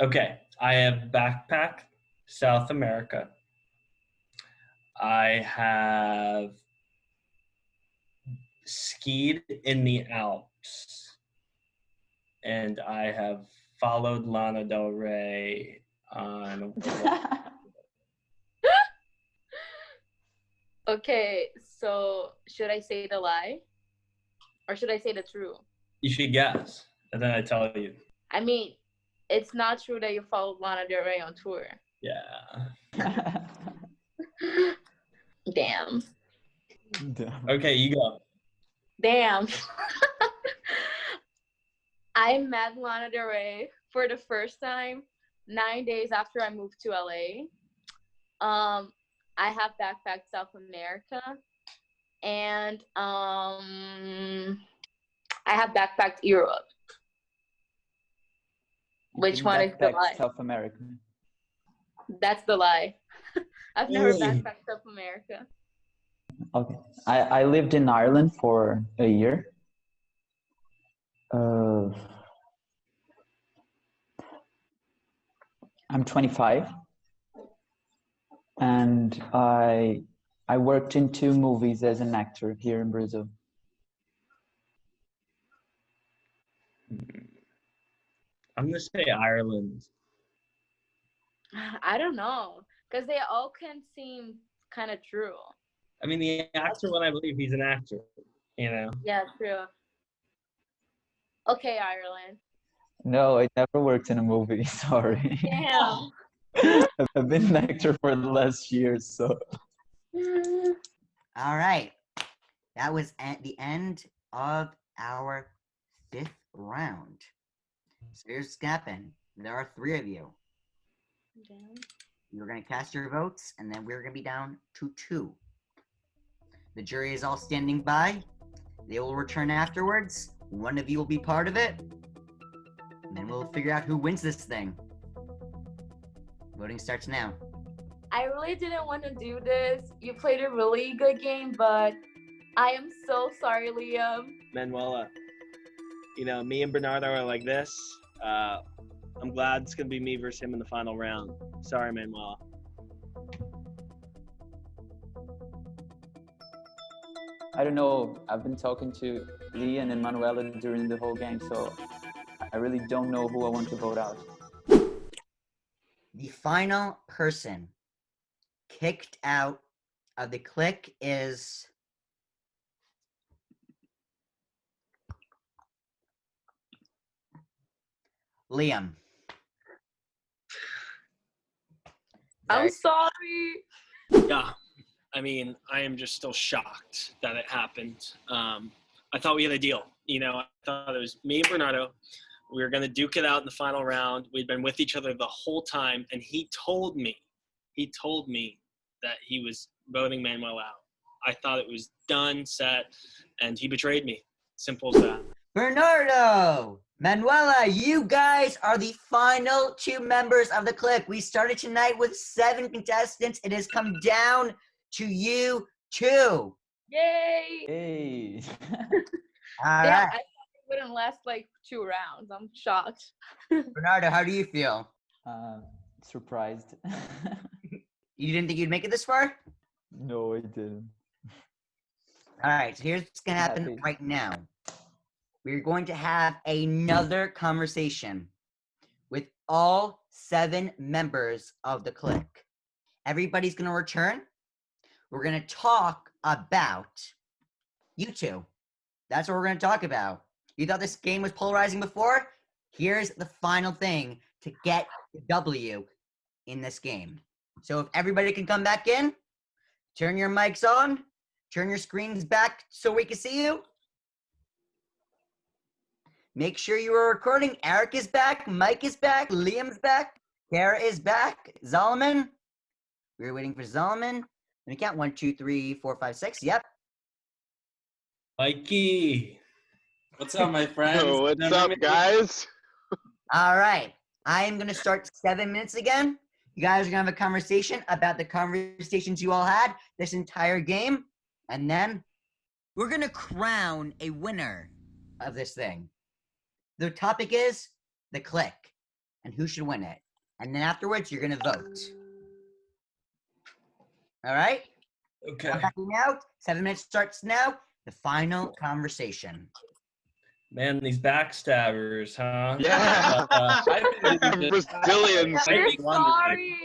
Okay, I have backpacked South America. I have skied in the Alps. And I have followed Lana Del Rey on. Okay, so should I say the lie? Or should I say the truth? You should guess, and then I tell you. I mean, it's not true that you followed Lana Del Rey on tour. Yeah. Damn. Okay, you go. Damn. I met Lana Del Rey for the first time 9 days after I moved to LA. I have backpacked South America, and I have backpacked Europe. Which one is the lie? South America. That's the lie. I've never backpacked South America. Okay. I lived in Ireland for a year. I'm 25. And I worked in 2 movies as an actor here in Brazil. I'm gonna say Ireland. I don't know, because they all can seem kind of true. I mean, the actor one, I believe he's an actor, Yeah, true. Okay, Ireland. No, I never worked in a movie, sorry. Damn. I've been an actor for the last year, so. All right. That was at the end of our 5th round. So here's what's gonna happen. There are 3 of you. Damn. You're going to cast your votes, and then we're going to be down to 2. The jury is all standing by. They will return afterwards. One of you will be part of it. And then we'll figure out who wins this thing. Voting starts now. I really didn't want to do this. You played a really good game, but I am so sorry, Liam. Manuela, me and Bernardo are like this. I'm glad it's going to be me versus him in the final round. Sorry, Manuela. I don't know. I've been talking to Liam and Manuela during the whole game, so I really don't know who I want to vote out. The final person kicked out of the clique is Liam. I'm sorry. Yeah, I mean, I am just still shocked that it happened. I thought we had a deal. You know, I thought it was me and Bernardo. We were going to duke it out in the final round. We'd been with each other the whole time, and he told me that he was voting Manuel out. I thought it was done, set, and he betrayed me. Simple as that. Bernardo, Manuela, you guys are the final 2 members of the clique. We started tonight with 7 contestants. It has come down to you 2. Yay! Hey. All Yeah, right. I thought it wouldn't last like 2 rounds. I'm shocked. Bernardo, how do you feel? Surprised. You didn't think you'd make it this far? No, I didn't. All right, so here's what's going to happen Happy. right now. We're going to have another conversation with all 7 members of the clique. Everybody's going to return. We're going to talk about you 2. That's what we're going to talk about. You thought this game was polarizing before? Here's the final thing to get the W in this game. So if everybody can come back in, turn your mics on, turn your screens back so we can see you. Make sure you are recording. Eric is back, Mike is back, Liam's back, Kara is back, Zalman. We're waiting for Zalman. Let me count 1, 2, 3, 4, 5, 6. Yep. Mikey. What's up, my friends? Yo, what's up, guys? All right. I am going to start 7 minutes again. You guys are going to have a conversation about the conversations you all had this entire game. And then we're going to crown a winner of this thing. The topic is the clique and who should win it. And then afterwards, you're going to vote. All right? Okay. Backing out. 7 minutes starts now. The final conversation. Man, these backstabbers, huh? Yeah. Brazilians. We're I sorry.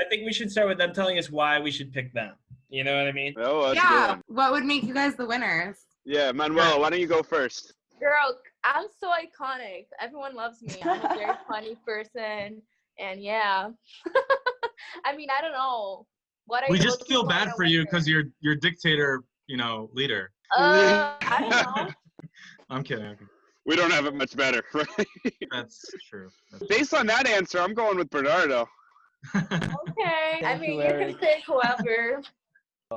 think we should start with them telling us why we should pick them. You know what I mean? Oh, that's Yeah. good. What would make you guys the winners? Yeah, Manuela, why don't you go first? Girl, I'm so iconic. Everyone loves me. I'm a very funny person. And yeah. I mean, I don't know. What are We you just looking feel for bad in a for you winner? because you're dictator, leader. I don't know. I'm kidding. We don't have it much better, right? That's true. Based on that answer, I'm going with Bernardo. Okay. I Thank mean, you, you can Eric. pick whoever.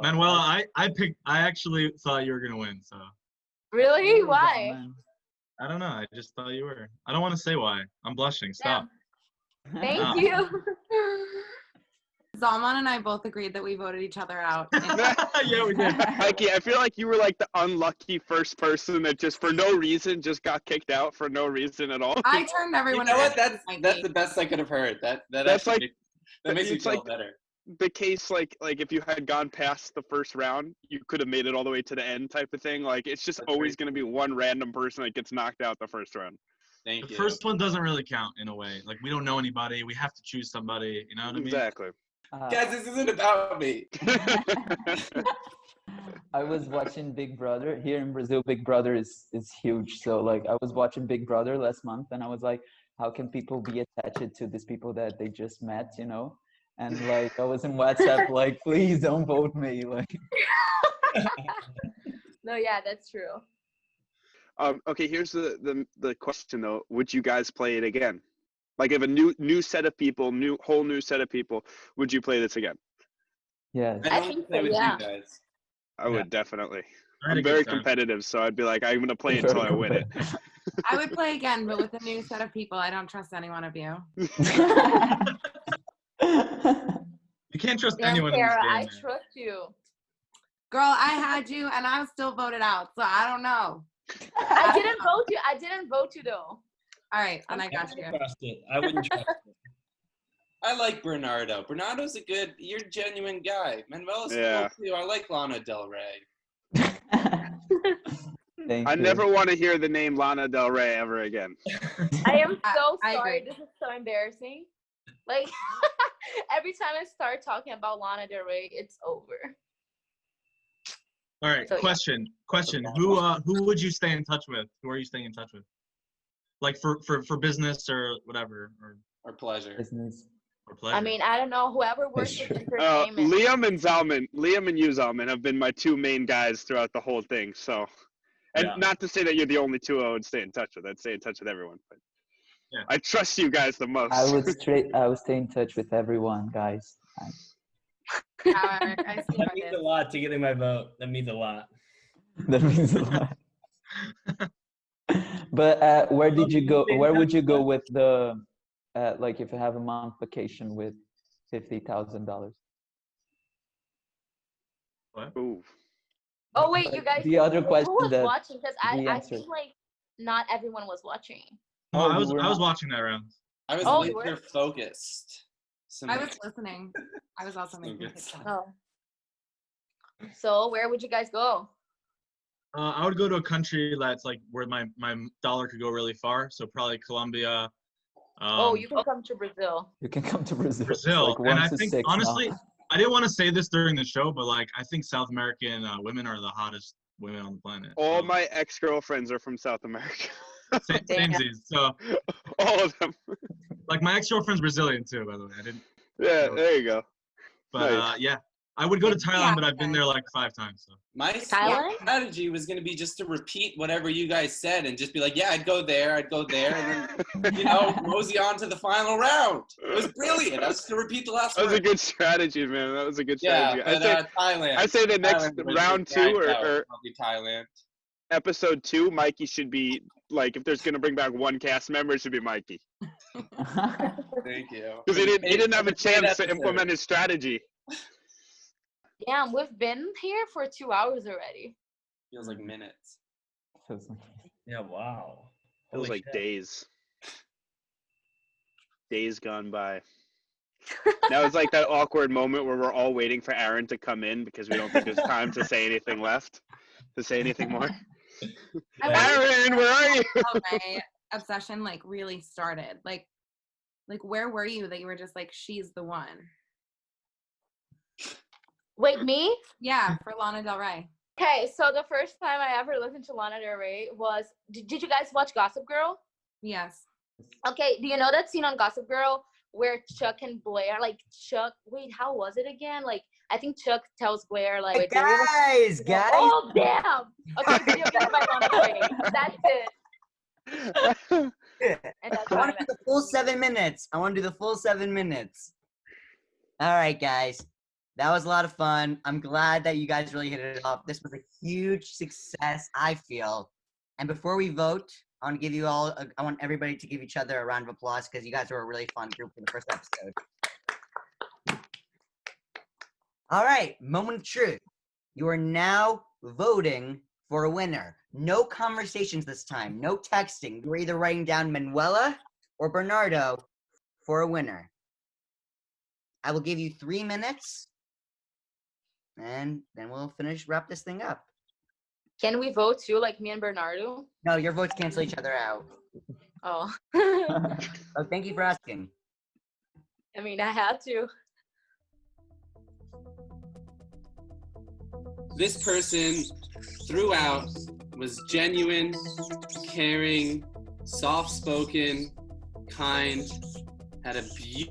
Manuela, I actually thought you were gonna win, so Really? Why? I don't know. I just thought you were. I don't want to say why. I'm blushing. Stop. Thank No. you. Zalman and I both agreed that we voted each other out. Yeah, we did. Mikey, I feel like you were like the unlucky first person that just for no reason just got kicked out for no reason at all. I turned You everyone know what? against That's Mikey. the best I could have heard. That That's actually like- that makes me it's feel like- better. The case like if you had gone past the first round, you could have made it all the way to the end type of thing. Like it's just That's always crazy. going to be one random person that gets knocked out the first round. Thank The you. first one doesn't really count in a way. Like we don't know anybody. We have to choose somebody. You know what I mean? Exactly. Guys, this isn't about me. I was watching Big Brother. Here in Brazil, Big Brother is huge. So like I was watching Big Brother last month and I was like, how can people be attached to these people that they just met, And like I was in WhatsApp like, please don't vote me. Like No, yeah, that's true. Okay, here's the question though. Would you guys play it again? Like if a new set of people, whole new set of people, would you play this again? yes. I I don't think play so, with yeah. you guys. I would definitely. I had a I'm good very time. competitive, so I'd be like, I'm gonna play until I win it. I would play again, but with a new set of people. I don't trust any one of you. You can't trust Damn, anyone in this Kara, game. I man. trust you. Girl, I had you and I was still voted out, so I don't know. I didn't vote you. I didn't vote you though. All right, then I got you. Trust it. I wouldn't trust it. I like Bernardo. Bernardo's you're a genuine guy. Manuela's Yeah. cool too. I like Lana Del Rey. Thank I you. never want to hear the name Lana Del Rey ever again. I am so I sorry. agree. This is so embarrassing. Like every time I start talking about Lana Del Rey, it's over. All right, So, yeah. question. Who would you stay in touch with? Who are you staying in touch with? Like for business or whatever, Or pleasure. Business. or pleasure? I mean, I don't know. Whoever works with entertainment. Liam and you, Zalman, have been my two main guys throughout the whole thing. So, and Yeah. not to say that you're the only two I would stay in touch with. I'd stay in touch with everyone. But Yeah. I trust you guys the most. I would stay in touch with everyone, guys. I see That how means it a is. lot to getting my vote. That means a lot. That means a lot. But where did you go? Where would you go with the, like, if you have a month vacation with $50,000? What? Ooh. Oh wait, you guys. The other Who question was that watching? Because I we I answered. feel like not everyone was watching. Oh, Oh, I you was were I was not. watching that round. I was Oh, you laser were? focused. I was listening. I was also making good. TikTok. Oh. So where would you guys go? I would go to a country that's like where my dollar could go really far. So probably Colombia. Oh, you can come to Brazil. You can come to Brazil. Brazil. Like And 1 I to think 6 honestly, now. I didn't want to say this during the show, but like I think South American women are the hottest women on the planet. All So, my ex-girlfriends are from South America. same Damn. So All of them. like my ex-girlfriend's Brazilian too, by the way. I didn't. Yeah, there you go. But Nice. yeah, I would go to Thailand, Yeah, but I've been okay. there like 5 times. So. My Thailand? strategy was going to be just to repeat whatever you guys said and just be like, yeah, I'd go there, and then, you know, mosey on to the final round. It was brilliant. I was just going to repeat the last That was a word. good strategy, man. That was a good Yeah, strategy. but Thailand. I say the next Thailand was round the 2 guide out. or I'll be Thailand. episode 2, Mikey should be like, if there's gonna bring back one cast member, it should be Mikey Thank you. because he didn't have a chance to episode. implement his strategy. Damn, we've been here for 2 hours already. Feels like minutes. Yeah, wow. It was Holy like shit. days gone by. Now it's like that awkward moment where we're all waiting for Aaron to come in because we don't think there's time to say anything more. Aaron, where are you? How my obsession like really started. Like where were you that you were just like, she's the one? Wait, me? Yeah, for Lana Del Rey. Okay, so the first time I ever listened to Lana Del Rey was, did you guys watch Gossip Girl? Yes. Okay, do you know that scene on Gossip Girl where Chuck and Blair, wait, how was it again? Like, I think Chuck tells Blair, like, Hey, guys. oh, damn. Okay, video game by Lana Del Rey. That's it. And that's I what I want to do meant. the full 7 minutes. All right, guys. That was a lot of fun. I'm glad that you guys really hit it off. This was a huge success, I feel. And before we vote, I want everybody to give each other a round of applause because you guys were a really fun group for the first episode. All right, moment of truth. You are now voting for a winner. No conversations this time, no texting. You're either writing down Manuela or Bernardo for a winner. I will give you 3 minutes, and then we'll wrap this thing up. Can we vote too, like me and Bernardo? No, your votes cancel each other out. Oh. Oh, thank you for asking. I mean, I had to. This person throughout was genuine, caring, soft-spoken, kind, had a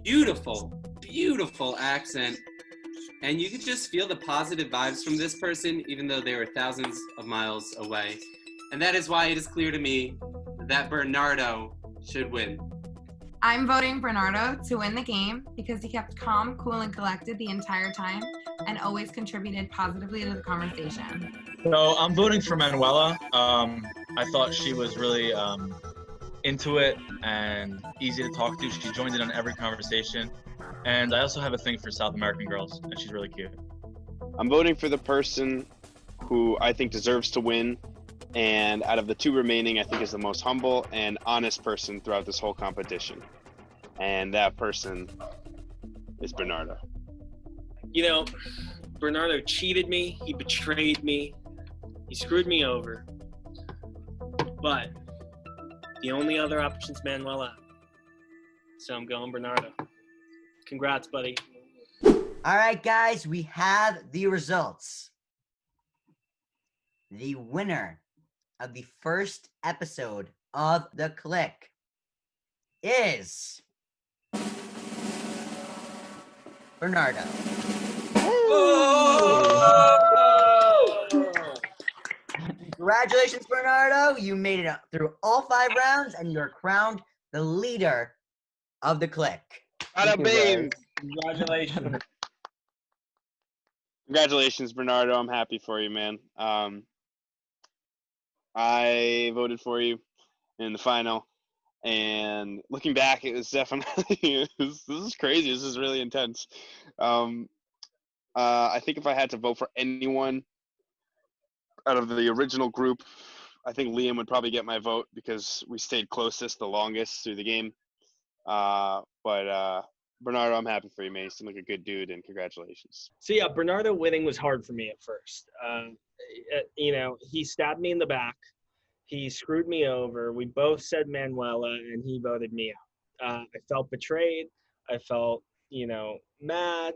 beautiful, beautiful accent, and you could just feel the positive vibes from this person even though they were thousands of miles away. And that is why it is clear to me that Bernardo should win. I'm voting Bernardo to win the game because he kept calm, cool, and collected the entire time and always contributed positively to the conversation. So I'm voting for Manuela. I thought she was really into it and easy to talk to. She joined in on every conversation. And I also have a thing for South American girls, and she's really cute. I'm voting for the person who I think deserves to win. And out of the 2 remaining, I think is the most humble and honest person throughout this whole competition. And that person is Bernardo. You know, Bernardo cheated me. He betrayed me. He screwed me over. But the only other option's Manuela. So I'm going Bernardo. Congrats, buddy. All right, guys, we have the results. The winner of the first episode of The Clique is Bernardo. Congratulations, Bernardo. You made it through all 5 rounds, and you're crowned the leader of The Clique. Bada bing! Congratulations. Congratulations, Bernardo. I'm happy for you, man. I voted for you in the final, and looking back, it was definitely this is crazy. This is really intense. I think if I had to vote for anyone out of the original group, I think Liam would probably get my vote because we stayed closest the longest through the game. But Bernardo, I'm happy for you, man. You seem like a good dude, and congratulations. So yeah, Bernardo winning was hard for me at first. You know, he stabbed me in the back. He screwed me over. We both said Manuela, and he voted me out. I felt betrayed. I felt, you know, mad.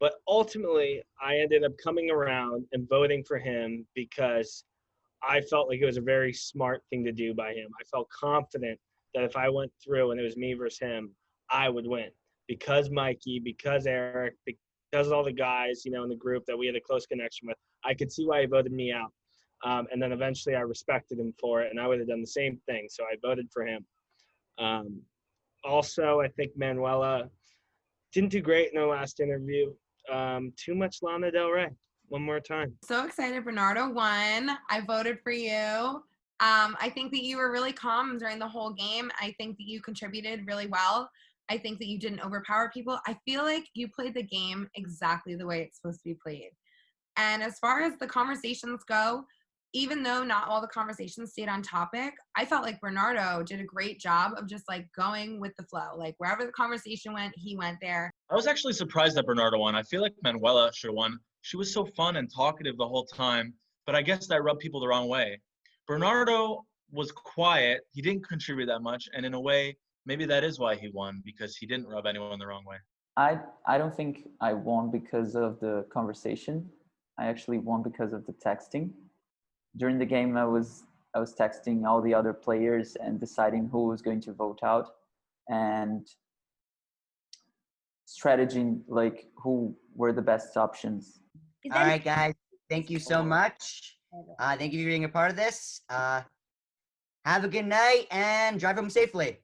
But ultimately, I ended up coming around and voting for him because I felt like it was a very smart thing to do by him. I felt confident that if I went through and it was me versus him, I would win. Because Mikey, because Eric, because all the guys, you know, in the group that we had a close connection with, I could see why he voted me out. And then eventually I respected him for it, and I would have done the same thing. So I voted for him. Also, I think Manuela didn't do great in her last interview. Too much Lana Del Rey. One more time. So excited Bernardo won. I voted for you. I think that you were really calm during the whole game. I think that you contributed really well. I think that you didn't overpower people. I feel like you played the game exactly the way it's supposed to be played. And as far as the conversations go, even though not all the conversations stayed on topic, I felt like Bernardo did a great job of just like going with the flow. Like wherever the conversation went, he went there. I was actually surprised that Bernardo won. I feel like Manuela should have won. She was so fun and talkative the whole time, but I guess that rubbed people the wrong way. Bernardo was quiet. He didn't contribute that much, and in a way, maybe that is why he won, because he didn't rub anyone the wrong way. I don't think I won because of the conversation. I actually won because of the texting. During the game, I was texting all the other players and deciding who was going to vote out, and strategizing like who were the best options. All right, guys. Thank you so much. Thank you for being a part of this. Have a good night and drive home safely.